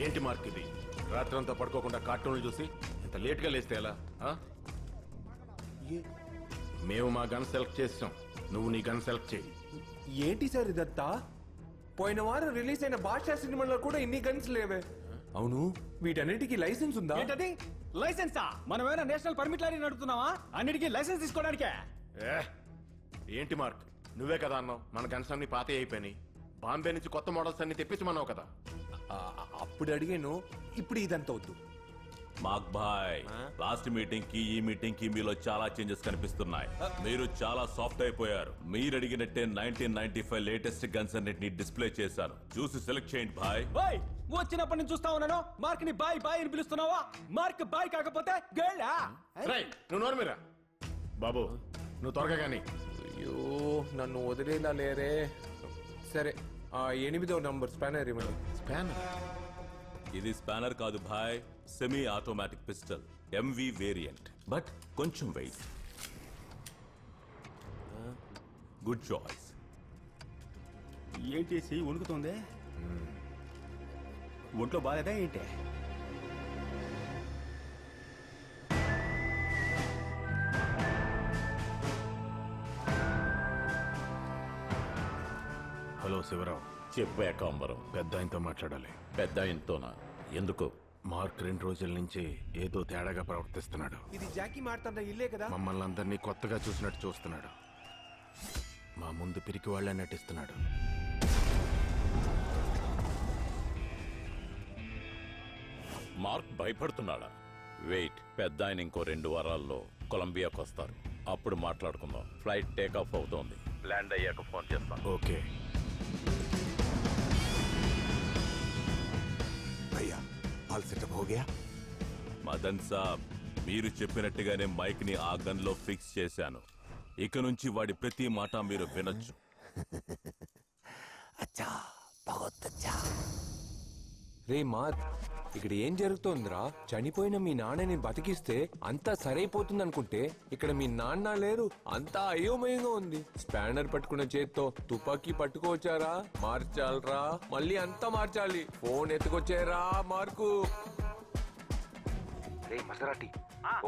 ఏంటి మార్క్ ఇది? రాత్రంతా పడుకోకుండా కార్టూన్లు చూసి ఇంత లేట్గా లేస్తే ఎలా? మేము మా గన్ సెలెక్ట్ చేసాం, నువ్వు నీ గన్ సెలెక్ట్ చేయి. ఏంటి సార్ ఇదంతా? పోయిన వారం రిలీజ్ అయిన బాద్షా సినిమాలో కూడా ఇన్ని గన్స్ లేవే. అవును, వీటన్నిటికీ లైసెన్స్ ఉందా? ఏంటది లైసెన్సా? మనమేమైనా నేషనల్ పర్మిట్ లారీ నడుపుతున్నావా? అన్నిటికీ లైసెన్స్ తీసుకోవడానికే. ఏంటి మార్క్, నువ్వే కదా అన్నావు మన గన్స్ అన్ని పాతే అయిపోయినాయి, బాంబే నుంచి కొత్త మోడల్స్ అన్ని తెప్పించమన్నావు కదా. అప్పుడు అడిగాను, ఇప్పుడు ఇదంతా వద్దు. మార్క్ భాయ్, లాస్ట్ మీటింగ్ కి ఈ మీటింగ్ కి మీలో చాలా చేంజెస్ కనిపిస్తున్నాయి. మీరు చాలా సాఫ్ట్ అయిపోయారు. మీరు అడిగినట్టే 1995 లేటెస్ట్ గన్స్ అన్నిటిని డిస్ప్లే చేశాను, చూసి సెలెక్ట్ చేయండి భాయ్. బాయ్ వచ్చినప్పటి నుంచి చూస్తా ఉన్నాను, మార్క్ ని బాయ్ బాయ్ అని పిలుస్తున్నావా? మార్క్ బాయ్ కాకపోతే గర్లా? నువ్వు నోరు మీరా బాబు, నువ్వు త్వరగా గాని. అయ్యో, నన్ను వదిలేలా లేరే. సరే, 8వ నంబర్ స్పానర్ ఇవ్వండి. స్పానర్? ఇది స్పానర్ కాదు భాయ్, semi automatic pistol, M V variant, but కొంచెం వెయిట్. Good choice. ఏంటి చెయ్యి వణుకుతుంది? ఒంట్లో బాధేదా ఏంటి? హలో శివరావు. చెప్పే కాంబరం. పెద్ద ఆయనతో మాట్లాడాలి. పెద్ద ఆయనతోనా? ఎందుకు? మార్క్ 2 రోజుల నుంచి ఏదో తేడాగా ప్రవర్తిస్తున్నాడు. ఇది జాకీ మాట్లాడిన ఇల్లే కదా? మమ్మల్ని అందరినీ కొత్తగా చూసినట్టు చూస్తున్నాడు. మా ముందు పిరికి వాళ్ళే నటిస్తున్నాడు. మార్క్ భయపడుతున్నాడా? వెయిట్, పెద్ద ఆయన ఇంకో 2 వారాల్లో కొలంబియాకు వస్తారు, అప్పుడు మాట్లాడుకుందాం. ఫ్లైట్ టేక్ ఆఫ్ అవుతోంది, ల్యాండ్ అయ్యాక ఫోన్ చేస్తాను. ఓకే భయ్యా, ఆల్ సెటప్ హో గయా? మదన్ సాబ్, మీరు చెప్పినట్టుగానే మైక్ ని ఆ గన్ లో ఫిక్స్ చేశాను. ఇక నుంచి వాడి ప్రతి మాట మీరు వినొచ్చు. అచ్చా, బహుత్ అచ్చా. రే మార్క్, ఇక్కడ ఏం జరుగుతోందిరా? చనిపోయిన మీ నాన్నని బతికిస్తే అంతా సరైపోతుంది అనుకుంటే ఇక్కడ మీ నాన్న లేరు, అంతా అయోమయంగా ఉంది. స్పానర్ పట్టుకున్న చేత్తో తుపాకీ పట్టుకోవచ్చారా? మార్చాలరా, మళ్ళీ అంతా మార్చాలి. Phone ఎత్తుకొచ్చారా mark? రే మసరాటి,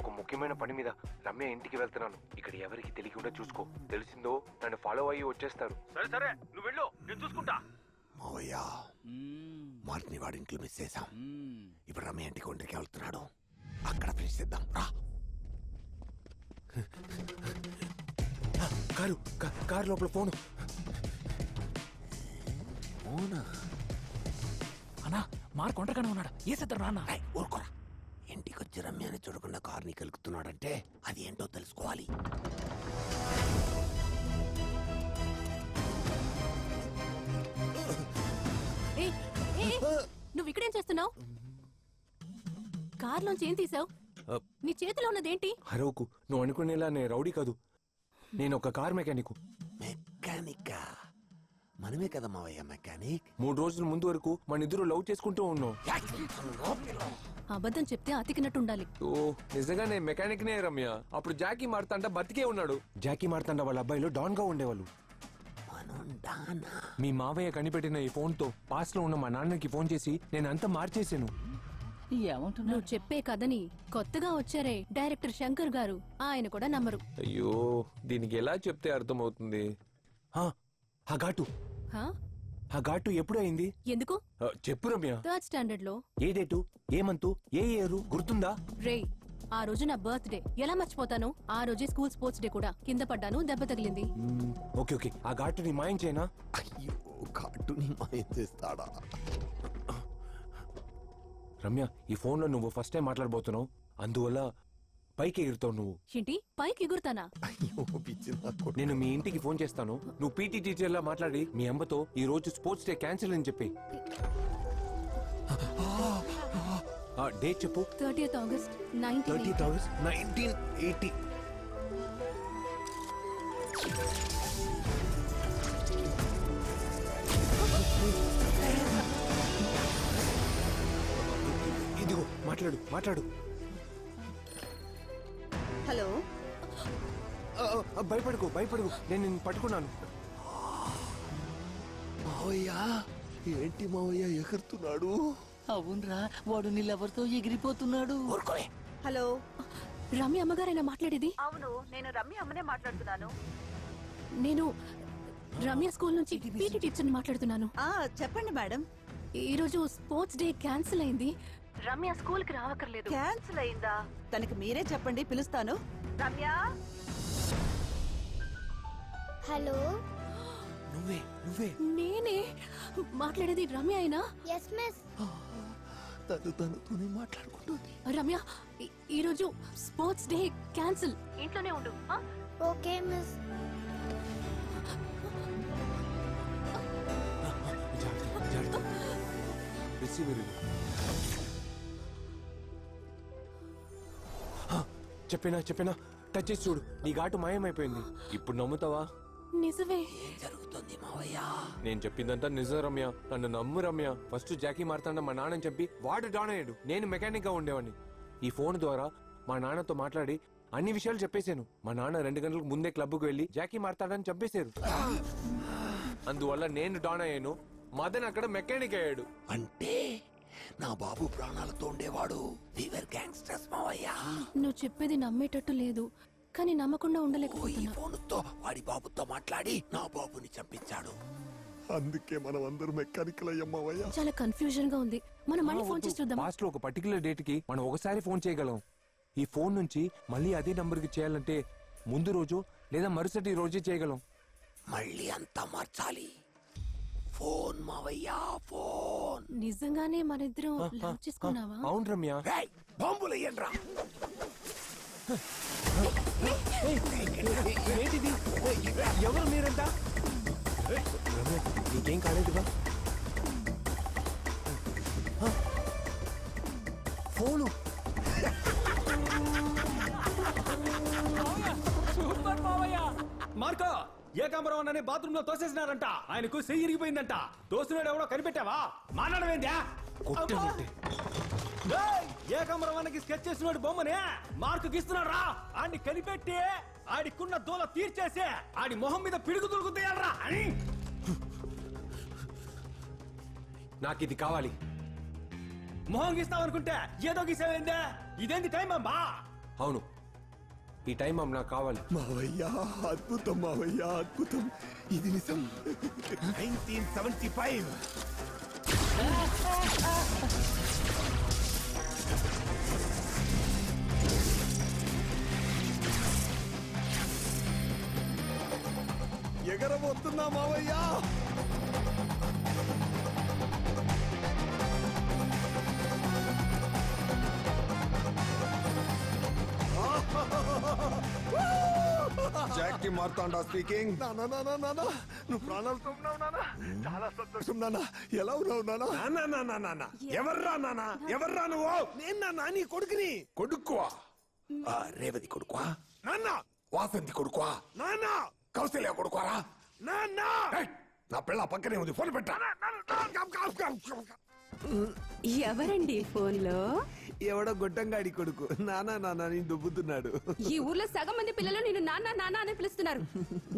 ఒక ముఖ్యమైన పని మీద రమ్య ఇంటికి వెళ్తున్నాను. ఇక్కడ ఎవరికి తెలియకుండా చూసుకో, తెలిసిందో నన్ను ఫాలో అయ్యి వచ్చేస్తారు. సరే సరే, నువ్వు వెళ్ళు, నేను చూసుకుంటా. మావయ్య, మార్క్ని వాడి ఇంట్లో మిస్ చేశాం. ఇప్పుడు రమ్య ఇంటికి ఒంటరికి వెళ్తున్నాడు, అక్కడ ఫినిష్ చేద్దాం. రా. కారు లోపల ఫోను. అన్నా, మార్క్ ఒంటరిగానే ఉన్నాడు, ఏ సిద్ధం రాన్నా? ఊరుకోరా, ఇంటికి వచ్చి రమ్యాని చూడకుండా కార్ని కలుగుతున్నాడంటే అది ఏంటో తెలుసుకోవాలి. నువ్వు ఇక్కడేం చేస్తున్నావు? కార్లోంచి ఏం తీసావు? నీ చేతిలో ఉన్నదేంటి? హరోకు, నువ్వు అనుకునేలా నేను రౌడీ కాదు, నేను ఒక కార్ మెకానిక్. మెకానిక్? మనమే కదా మావయ్య మెకానిక్. 3 రోజుల ముందు వరకు మన ఇద్దరు లవ్ చేసుకుంటూ ఉన్నాం. అబద్ధం చెప్తే అతికినట్టుండాలి. ఓ, నిజంగా నేను మెకానిక్ నే రమ్య. అప్పుడు జాకీ మారుతాంట బతికే ఉన్నాడు. జాకీ మారుతాంట వాళ్ళ అబ్బాయిలు డాన్ గా ఉండేవాళ్ళు. మీ మావయ్య కనిపెట్టిన ఈ ఫోన్ తో పాస్ లో ఉన్న మా నాన్నకి ఫోన్ చేసి నేను అంతా మార్చేసాను. నువ్వు చెప్పే కథని కొత్తగా వచ్చారే డైరెక్టర్ శంకర్ గారు, ఆయన కూడా నమ్మరు. అయ్యో, దీనికి ఎలా చెప్తే అర్థమవుతుంది? ఆ ఘాటు ఎప్పుడు అయింది? ఎందుకు చెప్పు రమ్య. 3rd స్టాండర్డ్ లో. ఏ డేటు, ఏ మంతు, ఏ ఇయర్ గుర్తుందా? రే, ఆ రోజు నా బర్త్డే, ఎలా మర్చిపోతాను? ఆ రోజే స్కూల్ స్పోర్ట్స్ డే కూడా. కింద పడ్డాను, దెబ్బ తగిలింది. ఓకే ఓకే, ఆ ఘాటుని మాయం చేయనా? అయ్యో, ఘాటుని మాయం చేస్తాడా? రమ్య, ఈ ఫోన్ లో నువ్వు ఫస్ట్ టైం మాట్లాడబోతున్నావు, అందువల్ల పైకి ఎగురుతావు. నువ్వు ఏంటి పైకి ఎగురుతానా? నేను మీ ఇంటికి ఫోన్ చేస్తాను, నువ్వు పీటీ టీచర్ లా మాట్లాడి మీ అమ్మతో ఈ రోజు స్పోర్ట్స్ డే క్యాన్సిల్ అని చెప్పి. డేట్ చెప్పు. 30th August 1980. ఇదిగో మాట్లాడు మాట్లాడు. హలో. భయపడుకో భయపడుకో, నేను నిన్ను పట్టుకున్నాను. మావయ్య, ఏంటి మావయ్య ఎగురుతున్నాడు? అవునరా, వాడు నీళ్ళెవరితో ఎగిరిపోతున్నాడు. హలో, రమ్య అమ్మగారైనా మాట్లాడేది? అవును, నేను రమ్య అమ్మనే మాట్లాడుతున్నాను. నేను రమ్య స్కూల్ నుంచి పీటీ టీచర్ని మాట్లాడుతున్నాను. చెప్పండి మేడం. ఈరోజు స్పోర్ట్స్ డే క్యాన్సిల్ అయింది. రమ్య స్కూల్ కి రావక్కర్లేదు. క్యాన్సిల్ అయిందా? తనకి మీరే చెప్పండి, పిలుస్తాను. రమ్య. హలో, నువ్వే నేనే మాట్లాడేది. రమ్య అయినా? Yes miss. తనతోనే మాట్లాడుకుంటుంది. రమ్య, ఈరోజు స్పోర్ట్స్ డే క్యాన్సిల్. ఇంట్లోనే ఉండు. Okay miss. చెప్పినా టచ్ చేసి చూడు, నీ ఘాటు మాయమైపోయింది. ఇప్పుడు నమ్ముతావా? నిజమే. జరుగుతుంది మావయ్య. నేను చెప్పిందంతా నిజం రమ్య, నన్ను నమ్ము రమ్య. ఫస్ట్ జాకీ మారుతాడ మా నాన్నని చెప్పి వాడు డాన్ అయ్యాడు. నేను మెకానిక్ గా ఉండేవాడిని. ఈ ఫోన్ ద్వారా మా నాన్నతో మాట్లాడి అన్ని విషయాలు చెప్పేశాను. మా నాన్న 2 గంటలకు ముందే క్లబ్కు వెళ్లి జాకీ మారుతాడని చంపేశారు. అందువల్ల నేను డాన్ అయ్యాను, మదన్ అక్కడ మెకానిక్ అయ్యాడు. అంటే నా బాబు ప్రాణాలతో ఉండేవాడు. వీవర్ గ్యాంగ్స్టర్స్ మావయ్య. నువ్వు చెప్పేది నమ్మేటట్టు లేదు, కానీ నమ్మకుండా ఉండలేకపోతున్నా. ఫోన్తో వాడి బాబుతో మాట్లాడి నా బాబుని చంపించాడు. అందుకే మనం అందరూ మెకానికల్ అయ్యమ్మయ్యా. చాలా కన్ఫ్యూజన్ గా ఉంది. మనం మళ్ళీ ఫోన్ చేసి చూద్దాం. పాస్ట్ లో ఒక పర్టికులర్ డేట్ కి మనం ఒకసారి ఫోన్ చేయగలం. ఈ ఫోన్ నుంచి మళ్ళీ అదే నంబర్ కి చేయాలంటే ముందు రోజు లేదా మరుసటి రోజే చేయగలం. మళ్ళీ అంతా మార్చాలి. ఫోన్ మావయ్యా, ఫోన్. నిజంగానే మనిద్దరం లవ్ చేసుకున్నావా? అవును రమ్య. బాంబులు అయ్యండ్రా. ఏంటిది? ఎవరు మీరంతా? రమ్య, నీకేం కాలేదుగా? ఫోను. సూపర్ మావయ్య. మార్కో, ఏకాంబరం అనే బాత్రూమ్ లో తోసేసినారంట. ఆయనకు చెయ్యి ఇరిగిపోయిందంట. తోసినాడు ఎవడో కనిపెట్టావా? మాట్లాడమేందా? ఏకాంబరం అన్నకి స్కెచ్ చేసినాడు బొమ్మనే మార్కు ఇస్తున్నాడు రా. ఆడిని కనిపెట్టి ఆడికున్న దూల తీర్చేసి ఆడి మొహం మీద పిడుగు దొరుకుతాయరా అని. నాకు ఇది కావాలి. మొహం గీస్తావనుకుంటే ఏదో గీసావేందే? ఇదేంటి టైం అమ్మా? అవును, ఈ టైం అమ్మ నాకు కావాలి. మావయ్యా, అద్భుతం మావయ్యా, అద్భుతం. ఇది నిజం. 1975. ఎగరబోతున్నా మావయ్యా. Jackie Marthanda speaking. నువ్వు ప్రాణాలతో ఉన్నావు నానా. చాలా సంతోషం నానా. ఎలా ఉన్నావు నానా? ఎవర్రా నానా? ఎవర్రా నువ్వు? నేను నాన్న నీ కొడుకుని. కొడుకువా? రేవతి కొడుకువా నాన్న? వాసంతి కొడుకువా నాన్న? కౌశల్య కొడుకువారా నాన్న? నా పిల్ల పక్కనే ఉంది, ఫోన్ పెట్టా. ఎవరండి ఫోన్ లో? ఎవడో గొట్టంగాడి కొడుకు. నానా నానా నీ దుబ్బుతున్నాడు. ఈ ఊర్లో సగం మంది పిల్లలు నేను నాన్న నాన్న అని పిలుస్తున్నారు.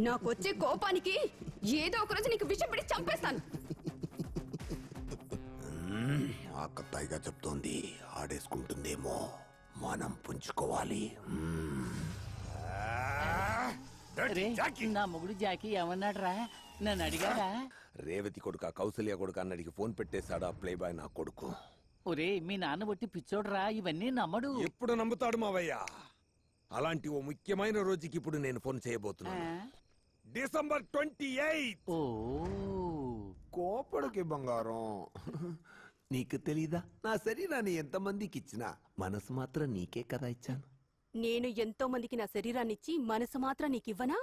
నాకు వచ్చే కోపానికి ఏదో ఒక రోజు నీకు విషం పెట్టి చంపేస్తాను. ఆకతాయిగా చెప్తోంది. ఆడేసుకుంటుందేమో, మనం పుంజుకోవాలి. నా మొగుడు జాకీ ఏమన్నాడు రా? నన్ను అడిగారా? రేవతి కొడుక కౌశల్య కొడుకు అన్నడికి ఫోన్ పెట్టేశాడు ఆ ప్లే బాయ్ నా కొడుకు. ఒరే, మీ నాన్న బట్టి పిచ్చోడ్రా, ఇవన్నీ నమ్మడు. ఎప్పుడు నమ్ముతాడు మావయ్య? అలాంటి ఓ ముఖ్యమైన రోజుకి ఇప్పుడు నేను ఫోన్ చేయబోతున్నాను. డిసెంబర్ 28. ఓ కోపడికి బంగారం. నీకు తెలీదా? నా శరీరాన్ని ఎంతమందికి ఇచ్చినా మనసు మాత్రం నీకే కదా ఇచ్చాను. నేను ఎంతో మందికి నా శరీరాన్నిచ్చి మనసు మాత్రం నీకివ్వనా?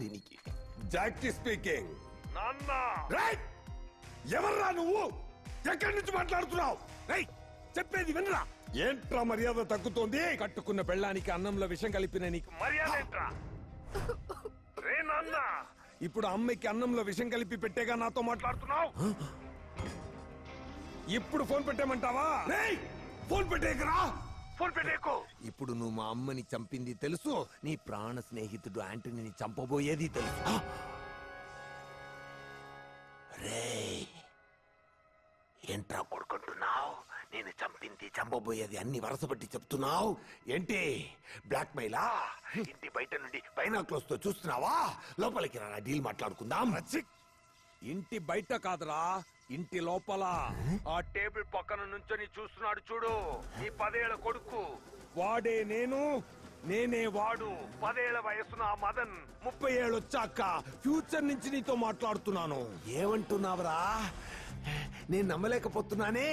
దీనికి జాకీ స్పీకింగ్. ఎవర్రా నువ్వు? ఎక్కడి నుంచి మాట్లాడుతున్నావు? చెప్పేది వినరా? ఏంట్రా మర్యాద తగ్గుతోంది? కట్టుకున్న పెళ్ళానికి అన్నంలో విషం కలిపిన నీకు మర్యాద ఏంట్రా? ఇప్పుడు అమ్మాయికి అన్నంలో విషం కలిపి పెట్టేగా నాతో మాట్లాడుతున్నావు. ఇప్పుడు ఫోన్ పెట్టేమంటావా? ఫోన్ పెట్టేకరా. ఫోన్ పెట్టేకు. ఇప్పుడు నువ్వు మా అమ్మని చంపింది తెలుసు, నీ ప్రాణ స్నేహితుడు యాంటనీని చంపబోయేది తెలుసు. చెప్పబోయేది అన్ని వరసపట్టి చెప్తున్నావు ఏంటి? బ్లాక్ మెయిలా? ఇంటి బయట నుండి బైనాక్లోస్ తో చూస్తున్నావా? లోపలికి రా, డీల్ మాట్లాడుకుందాం. ఇంటి బయట కాదురా, ఇంటి లోపల. ఆ టేబుల్ పక్కన నుంచొని చూస్తున్నాడు చూడు, ఈ 10 ఏళ్ల కొడుకు. వాడే నేనే వాడు. 10 ఏళ్ల వయసున్న ఆ మదన్ 30 ఏళ్ళు వచ్చాక ఫ్యూచర్ నుంచి నీతో మాట్లాడుతున్నాను. ఏమంటున్నావురా? నేను నమ్మలేకపోతున్నానే.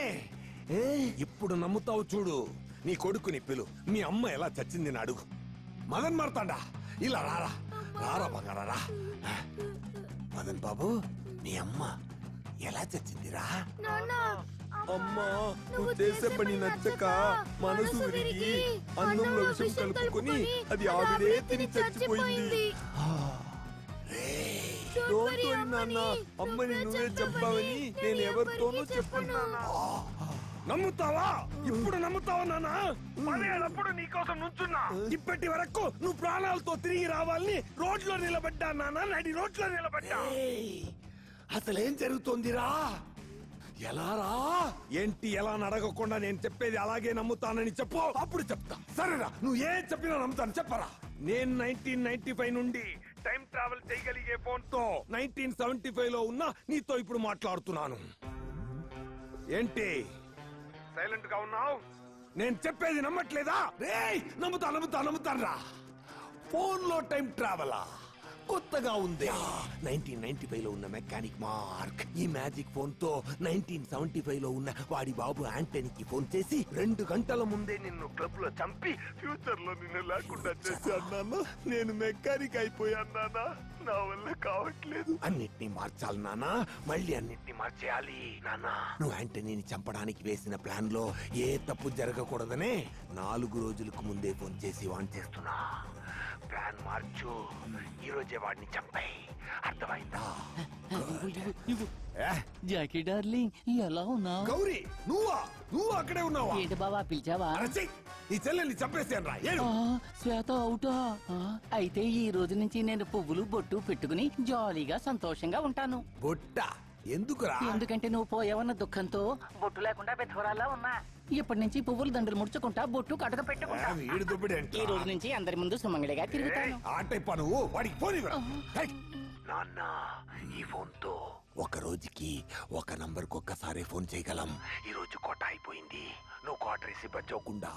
ఇప్పుడు నమ్ముతావు చూడు. నీ కొడుకుని పిలు, మీ అమ్మ ఎలా చచ్చింది అని అడుగు. మదన్ మారుతాడా? ఇలా రారా, రారా బంగారా. మదన్ బాబు, మీ అమ్మ ఎలా చచ్చిందిరా? అమ్మా, నువ్వు చేసే పని నచ్చక మనసు విరిగి అన్నంలో విషం కలుపుకొని అది ఆవిడే తిని చచ్చిపోయింది. నాన్న, అమ్మని నువ్వే చెప్పావని నేను ఎవరితోనూ చెప్పను. నమ్ముతావా? ఇప్పుడు నమ్ముతావా నాన్న? 10 ఏళ్ళప్పుడు నీకోసం నుంచున్నా. ఇప్పటి వరకు నువ్వు ప్రాణాలతో తిరిగి రావాలని రోడ్లో నిలబడ్డా నాన్న, నడి రోడ్లో నిలబడ్డా. అసలేం జరుగుతోందిరా? ఎలా రా? ఏంటి ఎలా అడగకుండా నేను చెప్పేది అలాగే నమ్ముతానని చెప్పు, అప్పుడు చెప్తా. సరేరా, నువ్వు ఏం చెప్పినా నమ్ముతాను, చెప్పరా. నేను 1995 నుండి టైం ట్రావెల్ చేయగలిగే ఫోన్ తో 1975 లో ఉన్నా నీతో ఇప్పుడు మాట్లాడుతున్నాను. ఏంటి సైలెంట్ గా ఉన్నావు? నేను చెప్పేది నమ్మట్లేదా? నమ్ముతాను రా. ఫోన్ లో టైం ట్రావెలా? కొత్తగా ఉంది. 1995 లో ఉన్న మెకానిక్ మార్క్ ఈ మ్యాజిక్ ఫోన్ తో 1975 లో ఉన్న వాడి బాబు యాంటనీకి ఫోన్ చేసి 2 గంటల ముందే నిన్ను క్లబ్ లో చంపి ఫ్యూచర్ లో నిన్ను లేకుండా చేశాను నాన్న. నేను మెకానిక్ అయిపోయాను నాన్న, నా వల్ల కావట్లేదు. అన్నిటినీ మార్చాలి నాన్న, మళ్ళీ అన్నిటినీ మార్చేయాలి నాన్న. నువ్వు యాంటనీని చంపడానికి వేసిన ప్లాన్ లో ఏ తప్పు జరగకూడదనే 4 రోజులకు ముందే ఫోన్ చేసి వాన్ చేస్తున్నా. ప్లాన్ మార్చు, ఈ రోజే వాడిని చంపాయి. అర్థమైందా? జాకీ డార్లింగ్, ఎలా ఉన్నావు? గౌరీ, నువ్వు అక్కడే ఉన్నావా? ఏంటి బావా, పిలిచావా? ఈ చెల్లెల్ని చంపేసాను రా. శ్వేత అవుటా? అయితే ఈ రోజు నుంచి నేను పువ్వులు బొట్టు పెట్టుకుని జాలీగా సంతోషంగా ఉంటాను. బొట్ట ఎందుకురా? ఎందుకంటే నువ్వు పోయావన్న దుఃఖంతో బొట్టు లేకుండా పెద్దవరాలా ఉన్నా. ఇప్పటి నుంచి పువ్వులు దండలు ముడుచుకుంటా, బొట్టు కటక పెట్టుకుంటా. ఈ రోజు నుంచి అందరి ముందు సుమంగళిగా తిరుగుతాను. నువ్వు వాడికి ఫోన్ ఇవ్వరా? నాన్న, ఈ ఫోన్ తో ఒక రోజుకి ఒక నంబర్ కు ఒక్కసారి ఫోన్ చేయగలం. ఈ రోజు కోట అయిపోయింది. నువ్వు కోట రిసీవ్ పచ్చోకుండా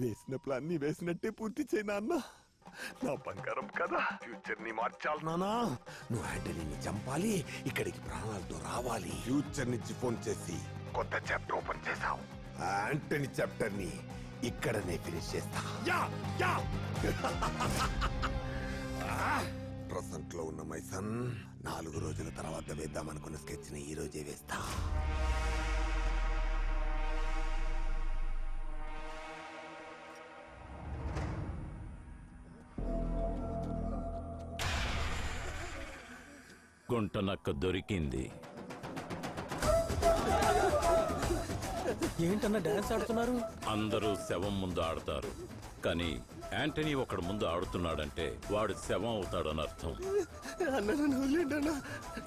వేసిన ప్లాన్ ని వేసినట్టే పూర్తి చేయి నాన్న. నా బంగారం కదా, ఫ్యూచర్ ని మార్చాలి నానా. నువ్వు యాంటనీని చంపాలి, ఇక్కడికి ప్రాణాలతో రావాలి. ఫ్యూచర్ నుంచి ఫోన్ చేసి కొత్త చాప్టర్ ఓపెన్ చేసావు. యాంటనీ చాప్టర్ ని ఇక్కడనే ఫినిష్ చేస్తా. ప్రజెంట్ లో ఉన్న మైసన్ 4 రోజుల తర్వాత వేద్దామనుకున్న స్కెచ్ ని ఈ రోజే వేస్తా. గుంటనక్క దొరికింది. ఏంటన్నా డాన్స్ ఆడుతున్నారు? అందరూ శవం ముందు ఆడతారు, కానీ యాంటనీ ఒకడు ముందు ఆడుతున్నాడంటే వాడు శవం అవుతాడని అర్థం.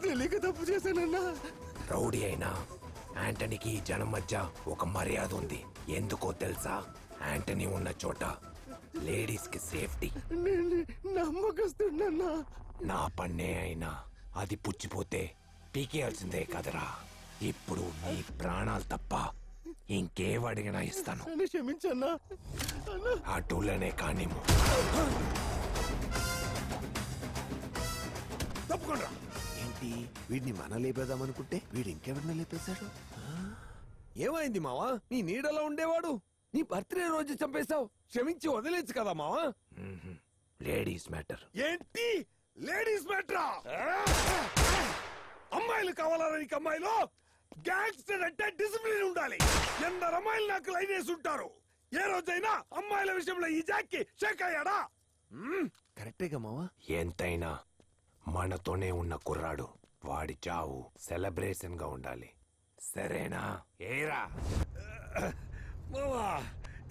తెలియక తప్పు చేశానన్నా. రౌడీ అయినా యాంటనీకి జనం మధ్య ఒక మర్యాద ఉంది. ఎందుకో తెలుసా? యాంటనీ ఉన్న చోట లేడీస్ కి సేఫ్టీ. నమ్మకస్తున్నా. నా పన్నే అయినా అది పుచ్చిపోతే పీకేయాల్సిందే కదరా. ఇప్పుడు నీ ప్రాణాలు తప్ప ఇంకేవడిగినా ఇస్తాను. క్షమించన్నా. ఆ టూళ్ళనే కానిము. తప్పకుండా. ఏంటి, వీడిని మన లేపేద్దామనుకుంటే వీడు ఇంకెవరిని లేపేశాడు? ఏమైంది మావా? నీ నీడలో ఉండేవాడు నీ బర్త్డే రోజు చంపేశావు. క్షమించి వదిలేచ్చు కదా మావా. Ladies matter. ఏంటి లేడీస్ మ్యాటరా? అమ్మాయిలు కావాలా నీకు? అమ్మాయిలు గ్యాంగ్స్టర్ అంటే డిసిప్లిన్ ఉండాలి. ఎందరు అమ్మాయిలు నాకు లైన్ వేసి ఉంటారు. ఏ రోజైనా అమ్మాయిల విషయంలో ఈ జాక్కి షేక్ అయ్యాడా? కరెక్టేగా మావా. ఎంతైనా మనతోనే ఉన్న కుర్రాడు, వాడి చావు సెలబ్రేషన్ గా ఉండాలి. సరేనా? ఏరా మావా,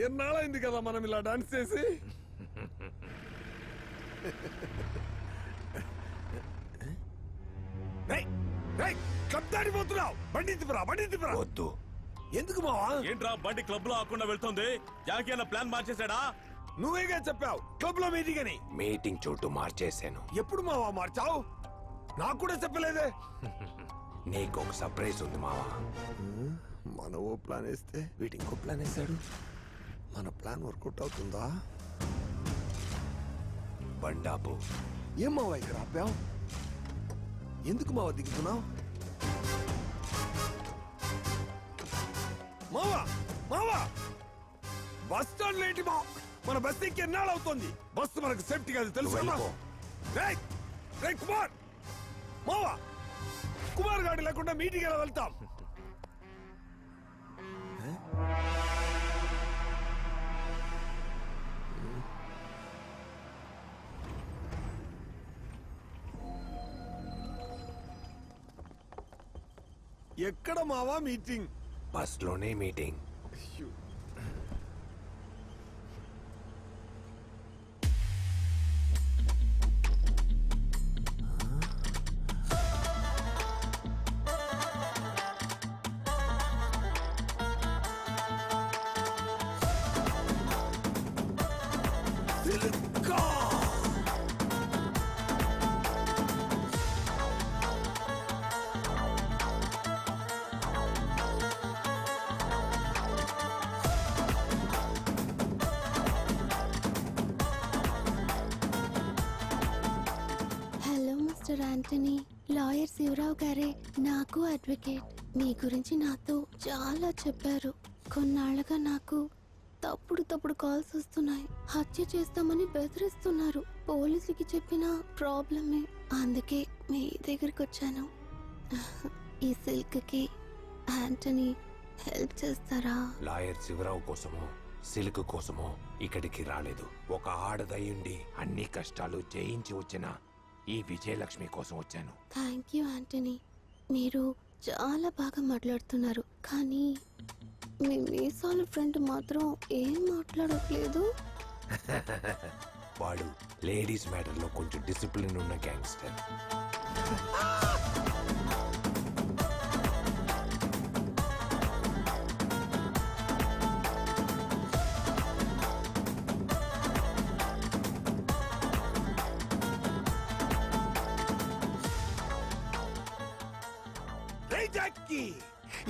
ఎన్నాళ్ళైంది కదా మనం ఇలా డాన్స్ చేసి. వద్దు, ఎందుకు మావా? ఏంట్రా బండి క్లబ్ లో ఆకుండా వెళ్తుంది? జాకీ అన్న ప్లాన్ మార్చేశాడా? నువ్వేగా చెప్పావు క్లబ్ లో మీటింగ్ అని. మీటింగ్ చోటు మార్చేశాను. ఎప్పుడు మావా మార్చావు? నాకు కూడా చెప్పలేదే. నీకు ఒక సర్ప్రైజ్ ఉంది మావా. మన ఓ ప్లాన్ వేస్తే వీటి ఇంకో ప్లాన్ వేసాడు. మన ప్లాన్ వర్కౌట్ అవుతుందా? బండాపు ఏం మావా ఇక్కడ ఆపావు? ఎందుకు మావా దిగుతున్నావు? మావా మావా బస్ స్టాండ్ లేంటి మా మన బస్ ఎక్కి ఎన్నాళ్ళు అవుతుంది? బస్సు మనకు సేఫ్టీ కాదు తెలుసు కదా? రేయ్, రేయ్ కుమార్, మావా కుమార్ గాడి లేకుండా మీటింగ్ ఎలా వెళ్తాం? ఎక్కడ మావా మీటింగ్? బస్ లోనే meeting. Hello mister Antony, lawyer Shivarao గారే నాకు అడ్వకేట్. మీ గురించి నాతో చాలా చెప్పారు. కొన్నాళ్ళగా నాకు తప్పుడు కాల్స్ వస్తున్నాయి. హత్య చేస్తామని బెదిరిస్తున్నారు. పోలీసులకి చెప్పిన ప్రాబ్లమే, అందుకే మీ దగ్గరికి వచ్చాను. ఈ సిల్క్ కి యాంటనీ హెల్ప్ చేస్తారా? లాయర్ శివరావు కోసమో సిల్క్ కోసమో ఇక్కడికి రాలేదు. ఒక ఆడదయ్యుండి అన్ని కష్టాలు జయించి వచ్చిన ఈ విజయలక్ష్మి కోసం వచ్చాను. థ్యాంక్ యూ యాంటనీ, మీరు చాలా బాగా మాట్లాడుతున్నారు. కానీ మీ మీసాల ఫ్రెండ్ మాత్రం ఏం మాట్లాడట్లేదు. వాడు లేడీస్ మ్యాటర్ లో కొంచెం డిసిప్లిన్ ఉన్న గ్యాంగ్స్టర్.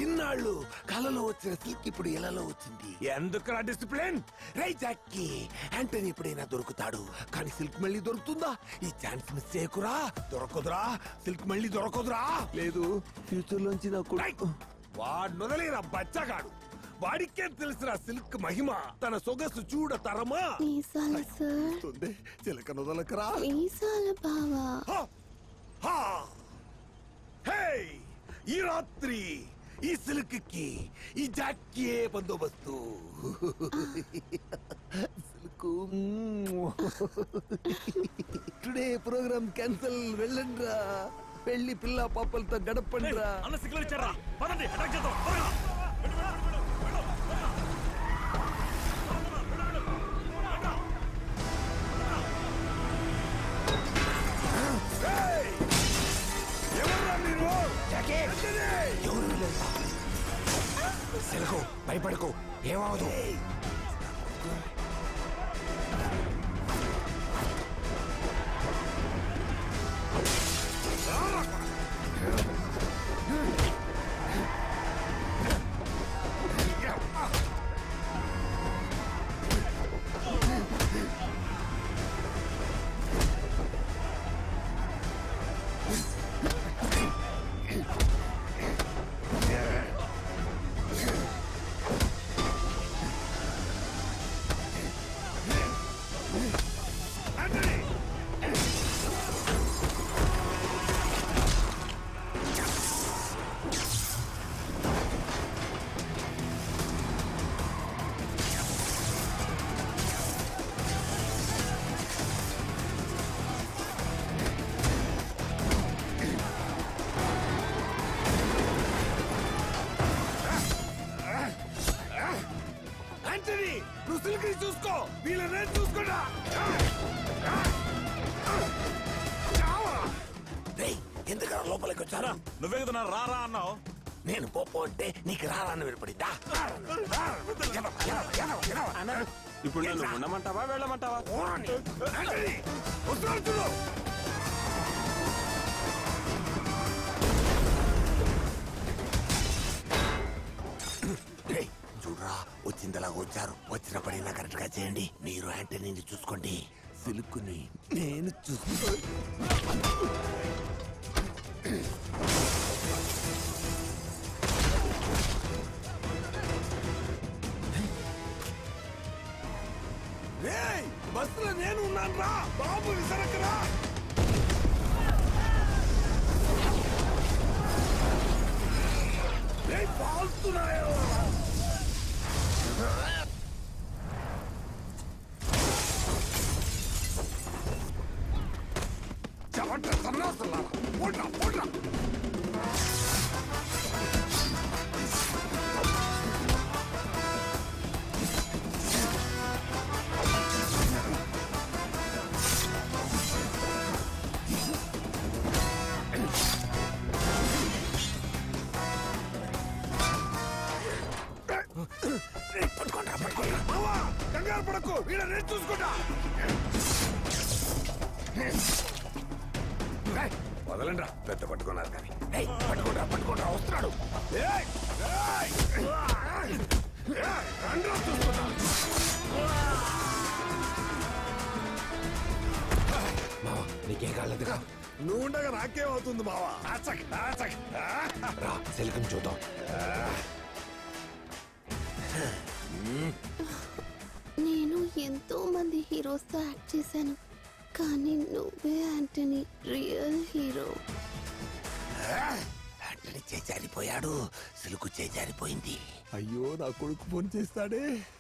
ఇన్నాళ్ళు కళలో వచ్చిన సిల్క్ ఇప్పుడు ఇలాలో వచ్చింది. ఎందుకురా డిసిప్లిన్? రై జాకీ, యాంటనీ ఎప్పుడైనా దొరుకుతాడు, కానీ సిల్క్ మళ్ళీ దొరుకుతుందా? ఈ ఛాన్స్ మిస్ చేయకురా. దొరకదురా, సిల్క్ మళ్ళీ దొరకదురా. లేదు, ఫ్యూచర్ లోంచి నాకు వాడు మొదలైన బచ్చగాడు. వాడికే తెలిసిన సిల్క్ మహిమ. తన సొగసు చూడ తరమా. మీసాల సార్, చిలక నొదలకరా. మీసాల బావా. హే, ఈ రాత్రి ఈ సిల్క్ కి ఈ జాకీ బందోబస్తు. Silk today program cancel. వెళ్ళండ్రా, పెళ్లి పిల్ల పాపలతో గడపండ్రా. అన్న సిగ్నల్ ఇచ్చారా? పదండి, అటాక్ చేద్దాం త్వరగా. సిల్కు భయపడకు, ఏమవదు. నువ్వు సిల్క్ చూసుకో, వీళ్ళనే చూసుకోడా. ఎందుకు లోపలికి వచ్చారా? నువ్వే కదా రా రా అన్నావు. నేను పోపో అంటే నీకు రారాన్ని వినపడిద్దా? ఇప్పుడు నన్ను ఉండమంటావా వెళ్ళమంటావా? చూడరా వచ్చిందలా వచ్చారు. వచ్చినప్పుడైనా కరెక్ట్ గా చేయండి. మీరు యాంటనీని చూసుకోండి, సిలుకుని నేను చూసుకో. బస్సులో నేను ఉన్నాను రా బాబు, విసరకరా. పాల్తున్నాయో చవట సన్నాసులా పోట్రా పోట్రా. పట్టుకోండి పట్టుకోండి మావా, కంగారు పడకు, వీళ్ళ నేను చూసుకుంటా. వదలండి రా, పెద్ద పట్టుకున్నారు కానీ. పట్టుకుంటా పట్టుకుంటా వస్తున్నాడు. మావా నీకే కాలేదుగా? నువ్వు ఉండగా నాకేమవుతుంది మావా? రా సెల్కం చూద్దాం. నేను ఎంతో మంది హీరోస్తో యాక్ట్ చేశాను, కానీ నువ్వే యాంటనీ, రియల్ హీరో. యాంటనీ చేజారిపోయాడు, సిలుకు చేజారిపోయింది. అయ్యో నా కొడుకు ఫోన్ చేస్తాడే.